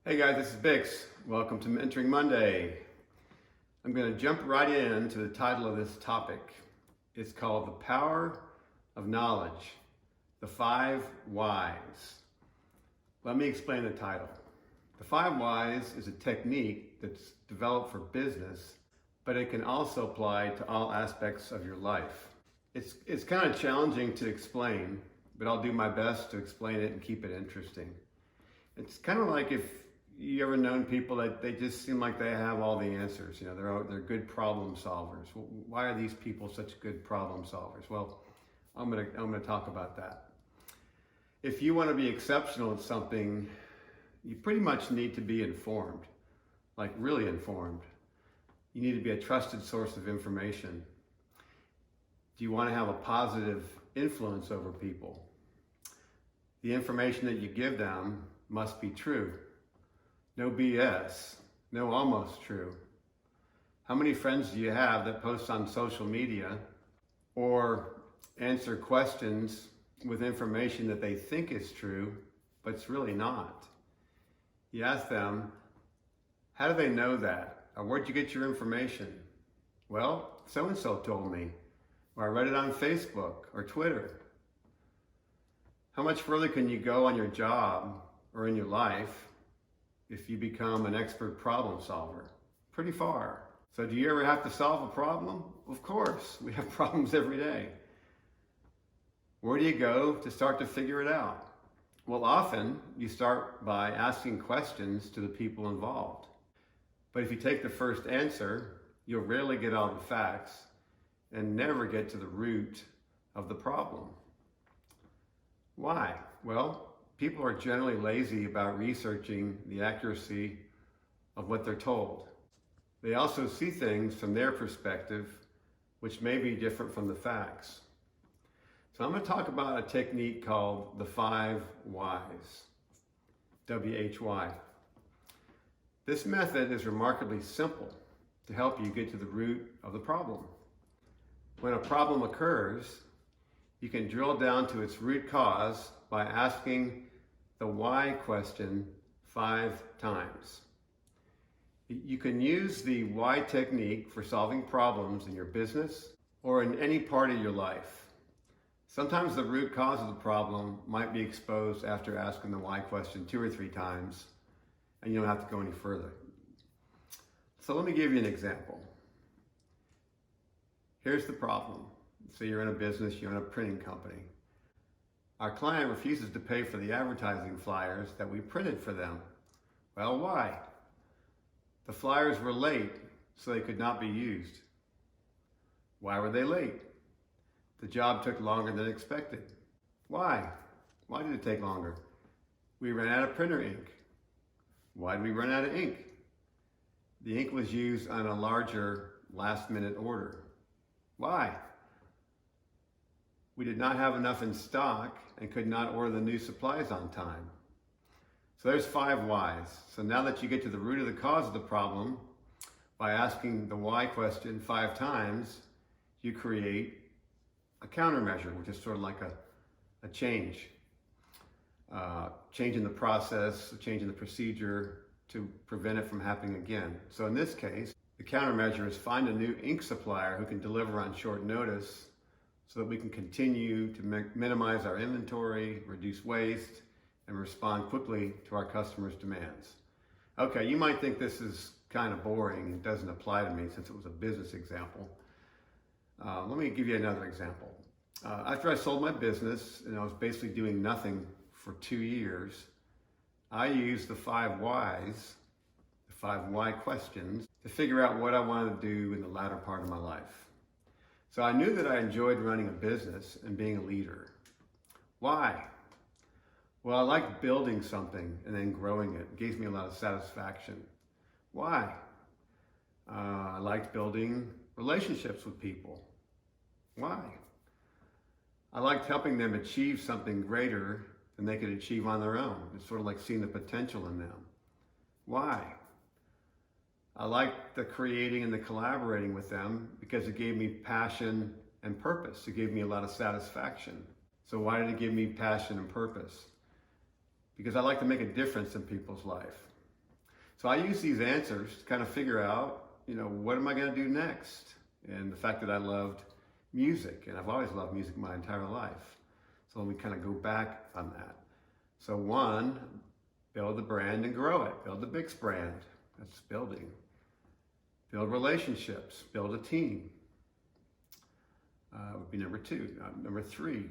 Hey guys, this is BiXX. Welcome to Mentoring Monday. I'm going to jump right into the title of this topic. It's called The Power of Knowledge, the 5 Whys. Let me explain the title. The 5 Whys is a technique that's developed for business, but it can also apply to all aspects of your life. It's kind of challenging to explain, but I'll do my best to explain it and keep it interesting. It's kind of like if you ever known people that they just seem like they have all the answers. You know, they're good problem solvers. Well, why are these people such good problem solvers? Well, I'm gonna talk about that. If you want to be exceptional at something, you pretty much need to be informed, like really informed. You need to be a trusted source of information. Do you want to have a positive influence over people? The information that you give them must be true. No BS, no almost true. How many friends do you have that post on social media or answer questions with information that they think is true, but it's really not? You ask them, how do they know that? Or where'd you get your information? Well, so-and-so told me, or I read it on Facebook or Twitter. How much further can you go on your job or in your life if you become an expert problem solver? Pretty far. So do you ever have to solve a problem? Of course, we have problems every day. Where do you go to start to figure it out? Well, often you start by asking questions to the people involved. But if you take the first answer, you'll rarely get all the facts and never get to the root of the problem. Why? Well, people are generally lazy about researching the accuracy of what they're told. They also see things from their perspective, which may be different from the facts. So I'm going to talk about a technique called the 5 Whys, W-H-Y. This method is remarkably simple to help you get to the root of the problem. When a problem occurs, you can drill down to its root cause by asking the why question 5 times. You can use the why technique for solving problems in your business or in any part of your life. Sometimes the root cause of the problem might be exposed after asking the why question 2 or 3 times, and you don't have to go any further. So let me give you an example. Here's the problem. So you're in a business, you're in a printing company. Our client refuses to pay for the advertising flyers that we printed for them. Well, why? The flyers were late, so they could not be used. Why were they late? The job took longer than expected. Why? Why did it take longer? We ran out of printer ink. Why did we run out of ink? The ink was used on a larger last-minute order. Why? We did not have enough in stock and could not order the new supplies on time. So there's 5 whys. So now that you get to the root of the cause of the problem, by asking the why question 5 times, you create a countermeasure, which is sort of like a change. Change in the process, a change in the procedure to prevent it from happening again. So in this case, the countermeasure is find a new ink supplier who can deliver on short notice so that we can continue to minimize our inventory, reduce waste, and respond quickly to our customers' demands. Okay, you might think this is kind of boring. It doesn't apply to me since it was a business example. Let me give you another example. After I sold my business and I was basically doing nothing for 2 years, I used the 5 whys, the 5 why questions, to figure out what I wanted to do in the latter part of my life. So I knew that I enjoyed running a business and being a leader. Why? Well, I liked building something and then growing it. It gave me a lot of satisfaction. Why? I liked building relationships with people. Why? I liked helping them achieve something greater than they could achieve on their own. It's sort of like seeing the potential in them. Why? I liked the creating and the collaborating with them because it gave me passion and purpose. It gave me a lot of satisfaction. So why did it give me passion and purpose? Because I like to make a difference in people's life. So I use these answers to kind of figure out, what am I going to do next? And the fact that I loved music, and I've always loved music my entire life. So let me kind of go back on that. So one, build the brand and grow it. Build the BiXX brand. That's building. Build relationships. Build a team. Would be number two. Number three,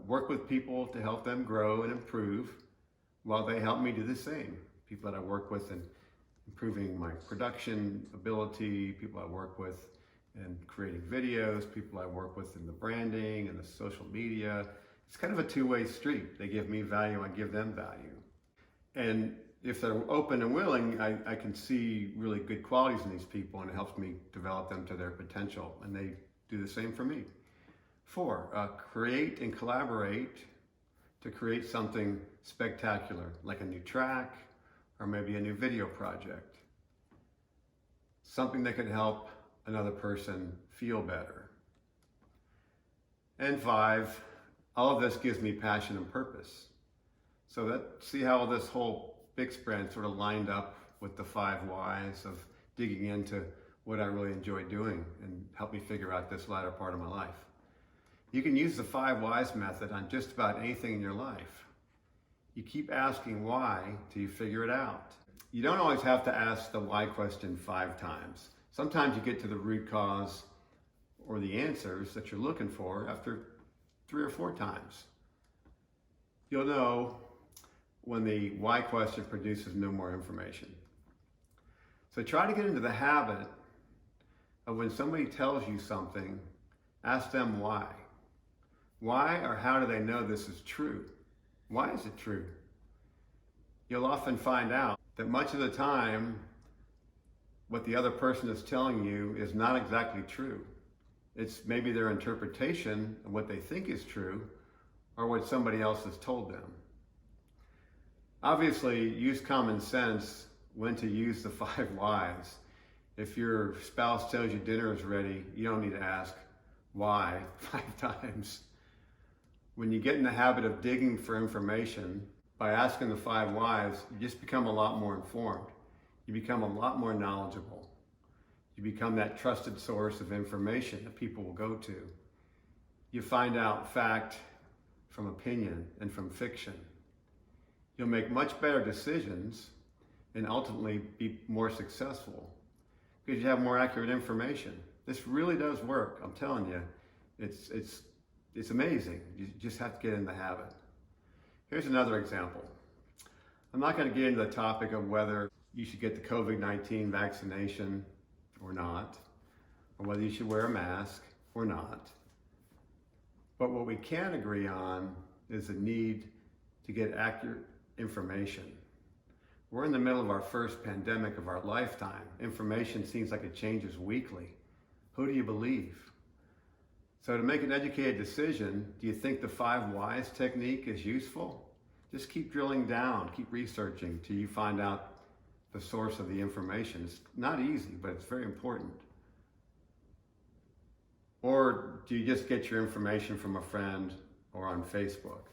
work with people to help them grow and improve while they help me do the same. People that I work with in improving my production ability, people I work with in creating videos, people I work with in the branding and the social media. It's kind of a two-way street. They give me value, I give them value. And if they're open and willing, I can see really good qualities in these people, and it helps me develop them to their potential, and they do the same for me. Four, create and collaborate to create something spectacular, like a new track or maybe a new video project. Something that could help another person feel better. And five, all of this gives me passion and purpose. So see how this whole BiXX brand sort of lined up with the 5 whys of digging into what I really enjoy doing and help me figure out this latter part of my life. You can use the 5 whys method on just about anything in your life. You keep asking why till you figure it out. You don't always have to ask the why question 5 times. Sometimes you get to the root cause or the answers that you're looking for after 3 or 4 times. You'll know when the why question produces no more information. So try to get into the habit of when somebody tells you something, ask them why. Why or how do they know this is true? Why is it true? You'll often find out that much of the time, what the other person is telling you is not exactly true. It's maybe their interpretation of what they think is true or what somebody else has told them. Obviously, use common sense when to use the 5 whys. If your spouse tells you dinner is ready, you don't need to ask why 5 times. When you get in the habit of digging for information, by asking the 5 whys, you just become a lot more informed. You become a lot more knowledgeable. You become that trusted source of information that people will go to. You find out fact from opinion and from fiction. You'll make much better decisions and ultimately be more successful because you have more accurate information. This really does work. I'm telling you, it's amazing. You just have to get in the habit. Here's another example. I'm not going to get into the topic of whether you should get the COVID-19 vaccination or not, or whether you should wear a mask or not. But what we can agree on is the need to get accurate information. We're in the middle of our first pandemic of our lifetime. Information seems like it changes weekly. Who do you believe? So to make an educated decision, do you think the 5 whys technique is useful? Just keep drilling down, keep researching till you find out the source of the information. It's not easy, but it's very important. Or do you just get your information from a friend or on Facebook?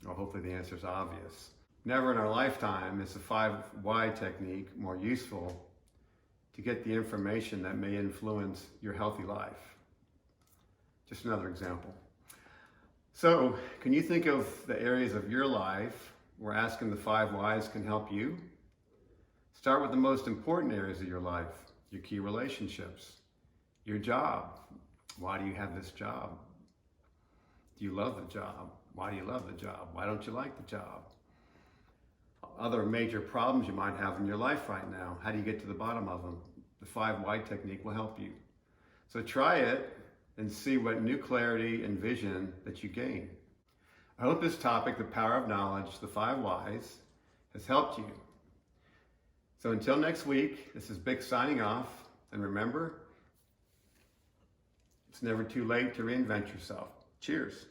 Well, hopefully the answer is obvious. Never in our lifetime is the 5 why technique more useful to get the information that may influence your healthy life. Just another example. So, can you think of the areas of your life where asking the 5 whys can help you? Start with the most important areas of your life, your key relationships, your job. Why do you have this job? Do you love the job? Why do you love the job? Why don't you like the job? Other major problems you might have in your life right now, how do you get to the bottom of them? The 5 why technique will help you. So try it and see what new clarity and vision that you gain. I hope this topic, the power of knowledge, the 5 whys, has helped you. So until next week, this is BiXX signing off, and remember, it's never too late to reinvent yourself. Cheers.